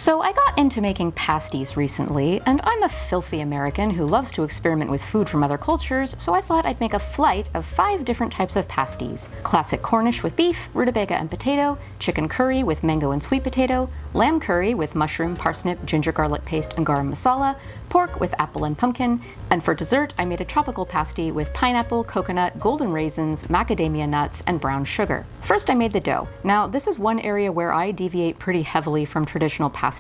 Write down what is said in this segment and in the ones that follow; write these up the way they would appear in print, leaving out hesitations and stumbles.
So I got into making pasties recently, and I'm a filthy American who loves to experiment with food from other cultures, so I thought I'd make a flight of 5 different types of pasties. Classic Cornish with beef, rutabaga and potato, chicken curry with mango and sweet potato, lamb curry with mushroom, parsnip, ginger garlic paste and garam masala, pork with apple and pumpkin, and for dessert I made a tropical pasty with pineapple, coconut, golden raisins, macadamia nuts, and brown sugar. First I made the dough. Now this is one area where I deviate pretty heavily from traditional pasties.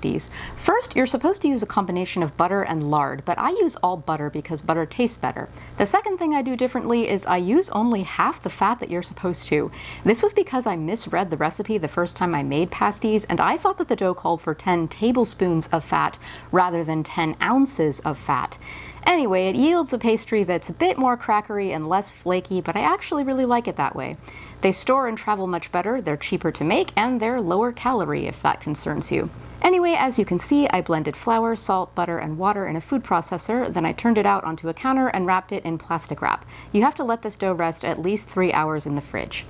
First, you're supposed to use a combination of butter and lard, but I use all butter because butter tastes better. The second thing I do differently is I use only half the fat that you're supposed to. This was because I misread the recipe the first time I made pasties, and I thought that the dough called for 10 tablespoons of fat rather than 10 ounces of fat. Anyway, it yields a pastry that's a bit more crackery and less flaky, but I actually really like it that way. They store and travel much better, they're cheaper to make, and they're lower calorie if that concerns you. Anyway, as you can see, I blended flour, salt, butter, and water in a food processor, then I turned it out onto a counter and wrapped it in plastic wrap. You have to let this dough rest at least 3 hours in the fridge.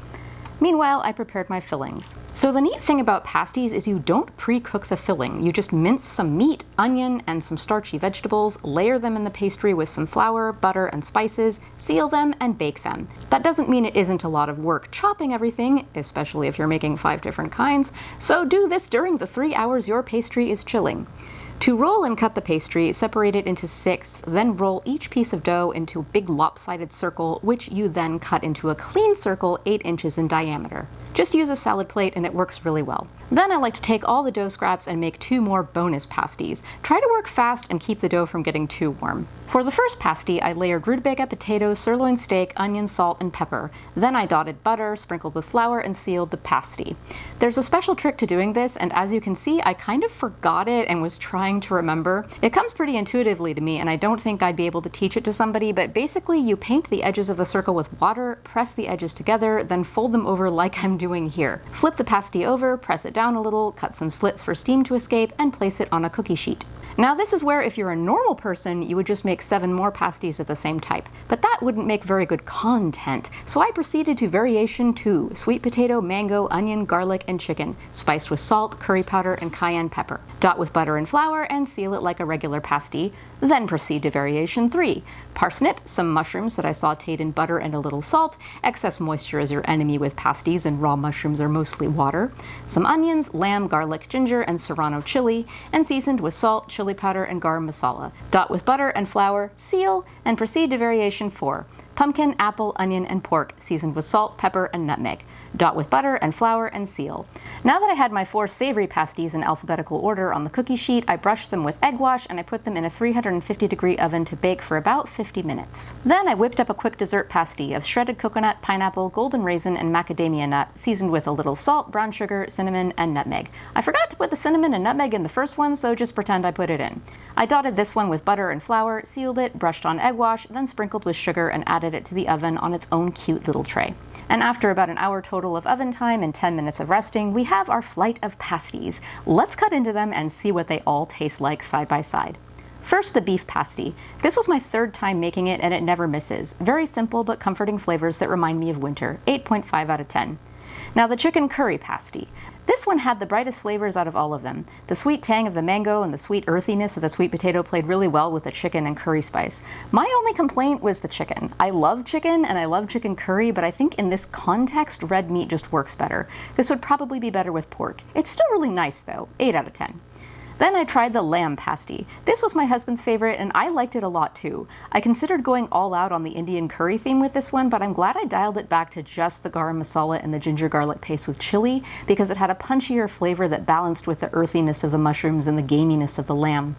Meanwhile, I prepared my fillings. So the neat thing about pasties is you don't pre-cook the filling. You just mince some meat, onion, and some starchy vegetables, layer them in the pastry with some flour, butter, and spices, seal them, and bake them. That doesn't mean it isn't a lot of work chopping everything, especially if you're making 5 different kinds, so do this during the 3 hours your pastry is chilling. To roll and cut the pastry, separate it into 6, then roll each piece of dough into a big lopsided circle, which you then cut into a clean circle 8 inches in diameter. Just use a salad plate and it works really well. Then I like to take all the dough scraps and make 2 more bonus pasties. Try to work fast and keep the dough from getting too warm. For the first pasty, I layered rutabaga, potato, sirloin steak, onion, salt, and pepper. Then I dotted butter, sprinkled with flour, and sealed the pasty. There's a special trick to doing this, and as you can see, I kind of forgot it and was trying to remember. It comes pretty intuitively to me, and I don't think I'd be able to teach it to somebody, but basically you paint the edges of the circle with water, press the edges together, then fold them over like I'm doing here. Flip the pasty over, press it down a little, cut some slits for steam to escape, and place it on a cookie sheet. Now this is where if you're a normal person, you would just make 7 more pasties of the same type, but that wouldn't make very good content. So I proceeded to variation 2, sweet potato, mango, onion, garlic, and chicken, spiced with salt, curry powder, and cayenne pepper. Dot with butter and flour and seal it like a regular pasty. Then proceed to variation 3, parsnip, some mushrooms that I sauteed in butter and a little salt. Excess moisture is your enemy with pasties, and raw mushrooms are mostly water. Some onions, lamb, garlic, ginger, and serrano chili, and seasoned with salt, chili powder, and garam masala. Dot with butter and flour, seal, and proceed to variation 4, pumpkin, apple, onion, and pork, seasoned with salt, pepper, and nutmeg. Dot with butter and flour and seal. Now that I had my 4 savory pasties in alphabetical order on the cookie sheet, I brushed them with egg wash and I put them in a 350-degree oven to bake for about 50 minutes. Then I whipped up a quick dessert pasty of shredded coconut, pineapple, golden raisin, and macadamia nut, seasoned with a little salt, brown sugar, cinnamon, and nutmeg. I forgot to put the cinnamon and nutmeg in the first one, so just pretend I put it in. I dotted this one with butter and flour, sealed it, brushed on egg wash, then sprinkled with sugar and added it to the oven on its own cute little tray. And after about an hour total of oven time and 10 minutes of resting, we have our flight of pasties. Let's cut into them and see what they all taste like side by side. First, the beef pasty. This was my 3rd time making it and it never misses. Very simple but comforting flavors that remind me of winter. 8.5 out of 10. Now the chicken curry pasty. This one had the brightest flavors out of all of them. The sweet tang of the mango and the sweet earthiness of the sweet potato played really well with the chicken and curry spice. My only complaint was the chicken. I love chicken and I love chicken curry, but I think in this context, red meat just works better. This would probably be better with pork. It's still really nice though, 8 out of 10. Then I tried the lamb pasty. This was my husband's favorite and I liked it a lot too. I considered going all out on the Indian curry theme with this one, but I'm glad I dialed it back to just the garam masala and the ginger garlic paste with chili because it had a punchier flavor that balanced with the earthiness of the mushrooms and the gaminess of the lamb.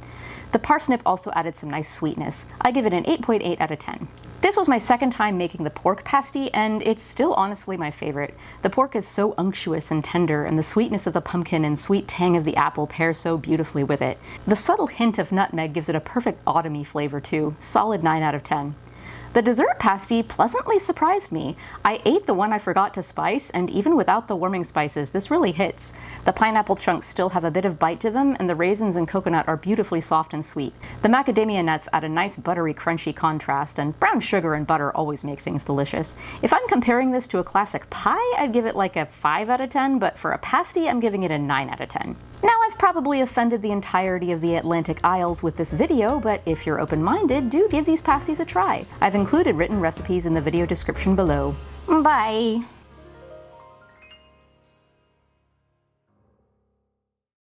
The parsnip also added some nice sweetness. I give it an 8.8 out of 10. This was my 2nd time making the pork pasty, and it's still honestly my favorite. The pork is so unctuous and tender, and the sweetness of the pumpkin and sweet tang of the apple pair so beautifully with it. The subtle hint of nutmeg gives it a perfect autumny flavor too. Solid 9 out of 10. The dessert pasty pleasantly surprised me. I ate the one I forgot to spice, and even without the warming spices, this really hits. The pineapple chunks still have a bit of bite to them, and the raisins and coconut are beautifully soft and sweet. The macadamia nuts add a nice buttery, crunchy contrast, and brown sugar and butter always make things delicious. If I'm comparing this to a classic pie, I'd give it like a 5 out of 10, but for a pasty, I'm giving it a 9 out of 10. Now, I've probably offended the entirety of the Atlantic Isles with this video, but if you're open-minded, do give these pasties a try. I've included written recipes in the video description below. Bye!